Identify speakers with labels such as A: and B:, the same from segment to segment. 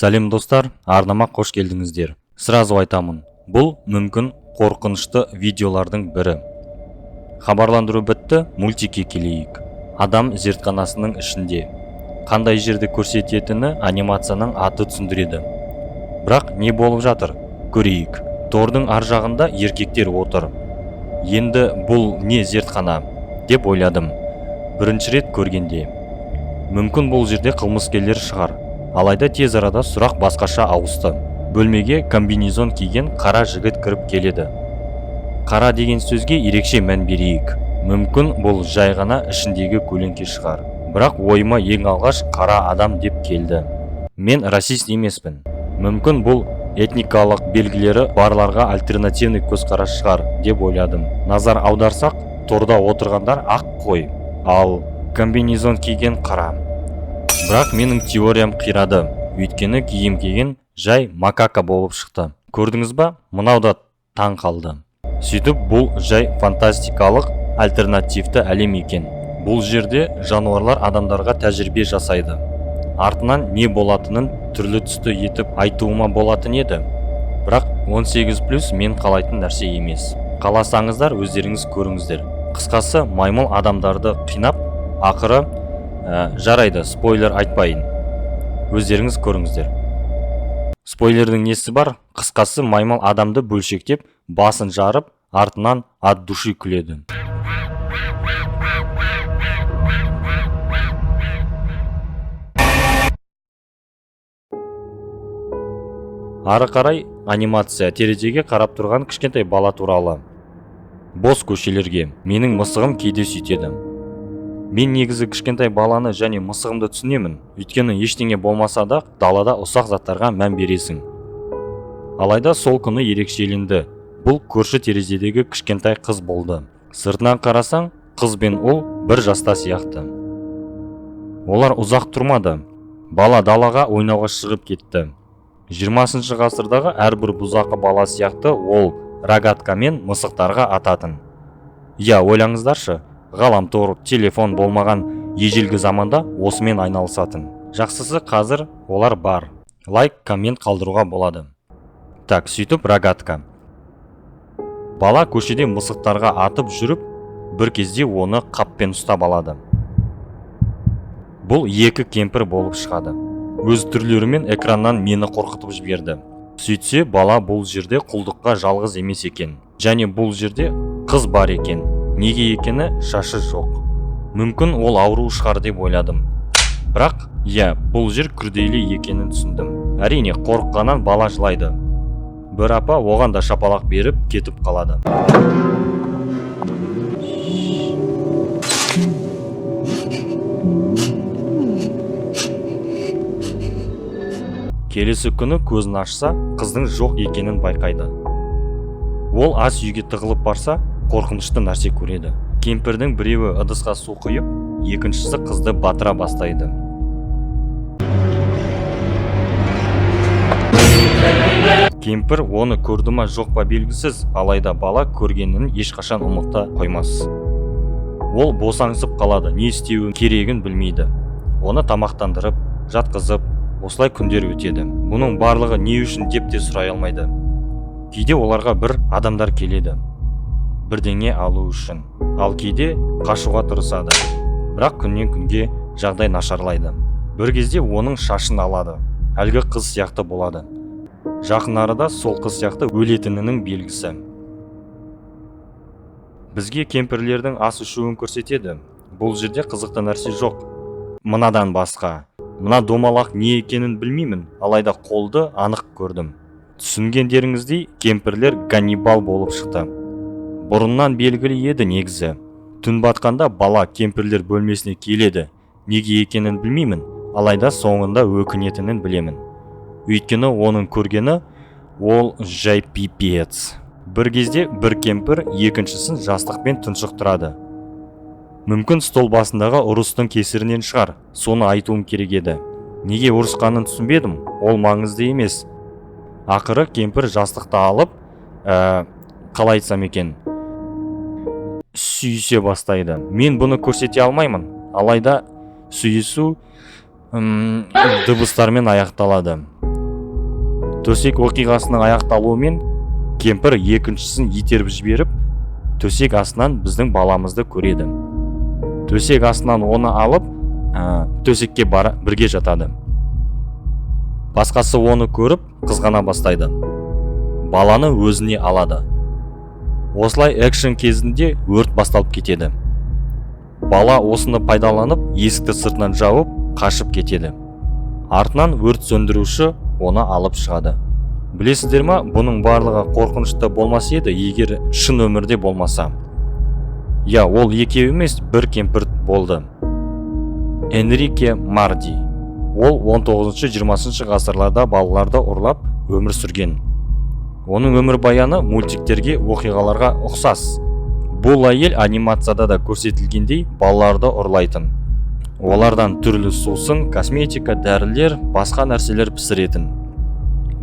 A: Сәлем достар, арнама қош келдіңіздер. Сразу айтамын, бұл мүмкін қорқынышты видеолардың бірі. Хабарландыру бітті, мультикке келейік. Адам зертханасының ішінде. Қандай жерді көрсететіні анимацияның аты түсіндіреді. Бірақ не болып жатыр? Көрейік. Тордың ар жағында еркектер отыр. Енді бұл не зертхана деп ойладым. Бірінші рет көргенде. Мүмкін бұл жерде қылмыскерлер шығар. Алайда тез арада сұрақ басқаша ауысты. Бөлмеге комбинезон киген қара жігіт кіріп келеді. Қара деген сөзге ерекше мән берейік. Мүмкін бұл жай ғана ішіндегі көлеңке шығар. Бірақ ойыма ең алғаш қара адам деп келді. Мен расист емеспін. Мүмкін бұл этникалық белгілері барларға альтернативный көзқарас шығар деп ойладым. Назар аударсақ, торда отырғандар ақ қой, ал комбинезон киген қара. Бірақ менің теориям қирады. Өйткені киім киген жай макака болып шықты. Көрдіңіз ба? Мынау да таң қалды. Сөйтіп бұл жай фантастикалық альтернативті әлем екен. Бұл жерде жануарлар адамдарға тәжірибе жасайды. Артынан не болатынын түрлі түсті етіп айтуыма болатын еді. Бірақ 18+ мен қалайтын нәрсе емес. Қаласаңыздар өздеріңіз көріңіздер. Қысқасы, маймыл адамдарды қинап, ақыры жарайды, спойлер айтпайын. Өздеріңіз көріңіздер. Спойлердің несі бар? Қысқасы, маймыл адамды бөлшектеп, басын жарып, артынан от души күледі. Ары қарай анимация терезеге қарап тұрған кішкентай бала туралы. Бос көшелерге. Менің мысығым кейде сөйтеді. Мен негізі кішкентай баланы және мысығымды түсінемін. Өйткені ештеңе болмаса да далада ұсақ заттарға мән бересің. Алайда сол күні ерекшеленді. Бұл көрші терезедегі кішкентай қыз болды. Сыртынан қарасаң, қыз бен ұл бір жаста сияқты. Олар ұзақ тұрмады. Бала далаға ойнауға шығып кетті. 20 ғасырдағы әрбір бұзақы бала сияқты ол рогаткамен мысықтарға ататын. Я, ойлаңыздаршы, ғаламтор, телефон болмаған ежелгі заманда осымен айналысатын. Жақсысы қазір олар бар. Лайк, коммент қалдыруға болады. Так, сөйтіп рогатка. Бала көшеде мысықтарға атып жүріп, бір кезде оны қаппен ұстап алады. Бұл екі кемпір болып шығады. Өз түрлерімен экраннан мені қорқытып жіберді. Сөйтсе, бала бұл жерде құлдыққа жалғыз емес екен. Және бұл жерде қыз бар екен. Неге екені шашы жоқ. Мүмкін ол ауру шығар деп ойладым. Бірақ, бұл жер күрделі екенін түсіндім. Әрине, қорыққаннан бала жылайды. Бір апа оған да шапалақ беріп кетіп қалады. Келесі күні көзін ашса, қыздың жоқ екенін байқайды. Ол ас үйге тығылып барса, қорқынышты нәрсе көреді. Кемпірдің біреуі ыдысқа су құйып, екіншісі қызды батыра бастайды. Кемпір оны көрді ма жоқ па белгісіз, алайда бала көргенін ешқашан ұмыта қоймас. Ол босаңсып қалады, не істеуін керегін білмейді. Оны тамақтандырып, жатқызып, осылай күндер өтеді. Бұның барлығы не үшін деп те сұрай алмайды. Кейде оларға бір адамдар келеді. Бірдеңе алу үшін. Ал кейде қашуға тырысады. Бірақ күннен күнге жағдай нашарлайды. Бір кезде оның шашын алады. Әлгі қыз сияқты болады. Жақын арада сол қыз сияқты өлетінінің белгісі. Бізге кемпірлердің ас ішуін көрсетеді. Бұл жерде қызықты нәрсе жоқ. Мынадан басқа. Мына домалақ не екенін білмеймін, алайда қолды анық көрдім. Түсінгендеріңіздей, кемпірлер ганнибал болып шықты. Бұрыннан белгілі еді негізі. Түн батқанда бала кемпірлер бөлмесіне келеді. Неге екенін білмеймін, алайда соңында өкінетінін білемін. Өйткені оның көргені ол жай пипец. Бір кезде бір кемпір екіншісін жастықпен тұншықтырады. Мүмкін стол басындағы ұрыстың кесірінен шығар, соны айтуым керек еді. Неге ұрысқанын түсінбедім, ол маңызды емес. Ақыры кемпір жастықты алып, қалай айтсам екен, сүйісе бастайды. Мен бұны көрсете алмаймын, алайда сүйісу дыбыстармен аяқталады. Төсек оқиғасының аяқталуымен кемпір екіншісін итеріп жіберіп, төсек астынан біздің баламызды көреді. Төсек астынан оны алып, төсекке бірге жатады. Басқасы оны көріп, қызғана бастайды. Баланы өзіне алады. Осылай экшн кезінде өрт басталып кетеді. Бала осыны пайдаланып, есікті сыртынан жауып, қашып кетеді. Артынан өрт сөндіруші оны алып шығады. Білесіздер ма, бұның барлығы қорқынышты болмас еді, егер шын өмірде болмаса. Я, ол екеу емес, бір кемпір болды. Энрике Марди. Ол 19-20 ғасырларда балаларды ұрлап өмір сүрген. Оның өмірбаяны мультиктерге, оқиғаларға ұқсас. Бұл әйел анимацияда да көрсетілгендей балаларды ұрлайтын. Олардан түрлі сусын, косметика, дәрілер, басқа нәрселер пісіретін.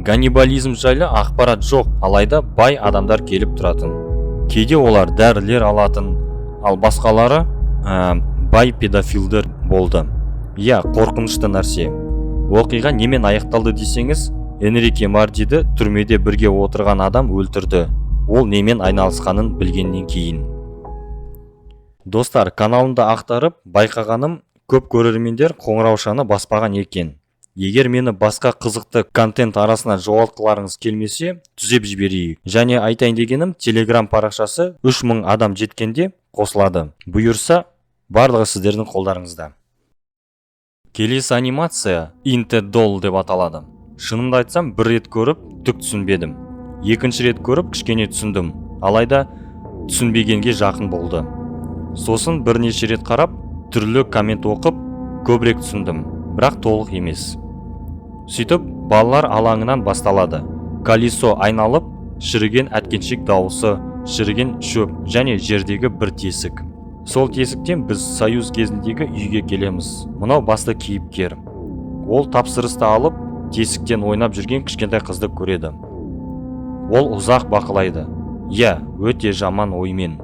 A: Ганнибализм жайлы ақпарат жоқ, алайда бай адамдар келіп тұратын. Кейде олар дәрілер алатын, ал басқалары бай педофилдер болды. Я, қорқынышты нәрсе. Оқиға немен аяқталды десеңіз, Энрике Мардиді түрмеде бірге отырған адам өлтірді. Ол немен айналысқанын білгеннен кейін. Достар, каналымды ақтарып, байқағаным, көп көрермендер қоңыраушаны баспаған екен. Егер мені басқа қызықты контент арасына жоғалтқыларыңыз келмесе, түзеп жіберейік. Және айтайын дегенім, Telegram парақшасы 3000 адам жеткенде қосылады. Бұйырса, барлығы сіздердің қолдарыңызда. Келесі анимация Into Doll деп аталады. Шынымды айтсам, бір рет көріп, түк түсінбедім. Екінші рет көріп, кішкене түсіндім. Алайда түсінбегенге жақын болды. Сосын бірнеше рет қарап, түрлі коммент оқып, көбірек түсіндім, бірақ толық емес. Сөйтіп, балалар алаңынан басталады. Колесо айналып, шіріген әткеншек дауысы, шіріген шөп және жердегі бір тесік. Сол тесіктен біз союз кезіндегі үйге келеміз. Мынау басты кейіпкер. Ол тапсырысты алып, тесіктен ойнап жүрген кішкентай қызды көреді. Ол ұзақ бақылайды. Я, өте жаман оймен.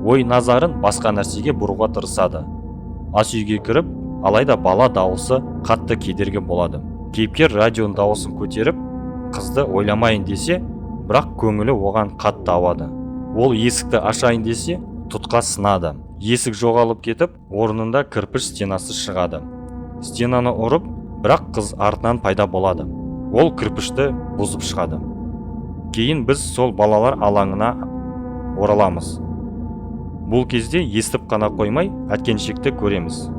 A: Ой назарын басқа нәрсеге бұруға тырысады. Ас үйге кіріп, алайда бала дауысы қатты кедергі болады. Кейіпкер радионың дауысын көтеріп, қызды ойламайын десе, бірақ көңілі оған қатты ауады. Ол есікті ашайын десе, тұтқа сынады. Есік жоғалып кетіп, орнында кірпіш стенасы шығады. Стенаны ұрып, бірақ қыз артынан пайда болады. Ол кірпішті бұзып шығады. Кейін біз сол балалар алаңына ораламыз. Бұл кезде естіп қана қоймай, әткеншекті көреміз.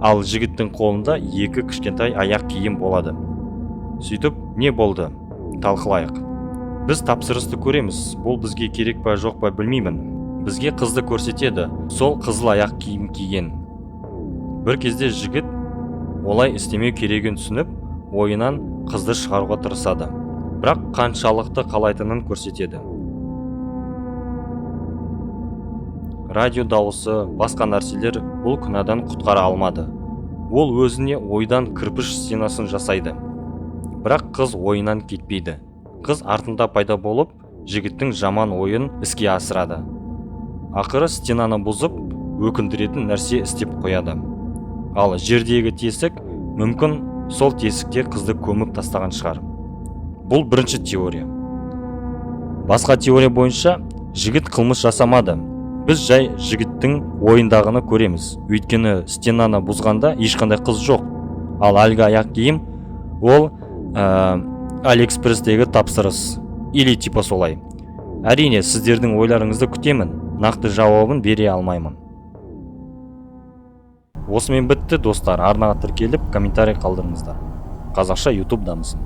A: Ал жігіттің қолында екі кішкентай аяқ киім болады. Сөйтіп, не болды? Талқылайық. Біз тапсырысты көреміз. Бұл бізге керек па жоқ па білмеймін. Бізге қызды көрсетеді. Сол қызыл аяқ киім киген. Бір кезде жігіт олай істемеу керегін түсініп, ойынан қызды шығаруға тырысады. Бірақ қаншалықты қалайтынын көрсетеді. Радио дауысы, басқа нәрселер бұл күнәдан құтқара алмады. Ол өзіне ойдан кірпіш стенасын жасайды. Бірақ қыз ойынан кетпейді. Қыз артында пайда болып, жігіттің жаман ойын іске асырады. Ақыры стенаны бұзып, өкіндіретін нәрсе істеп қояды. Ал жердегі тесік, мүмкін сол тесікте қызды көміп тастаған шығар. Бұл бірінші теория. Басқа теория бойынша, жігіт қылмыс жасамады. Біз жай жігіттің ойындағыны көреміз. Өйткені стенаны бұзғанда ешқандай қыз жоқ. Ал әлгі аяқ киім, ол Алиэкспресстегі тапсырыс. Или типа солай. Әрине, сіздердің ойларыңызды күтемін. Нақты жауабын бере алмаймын. Осымен бітті, достар. Арнаға тіркеліп, комментарий қалдырыңыздар. Қазақша YouTube дамысын.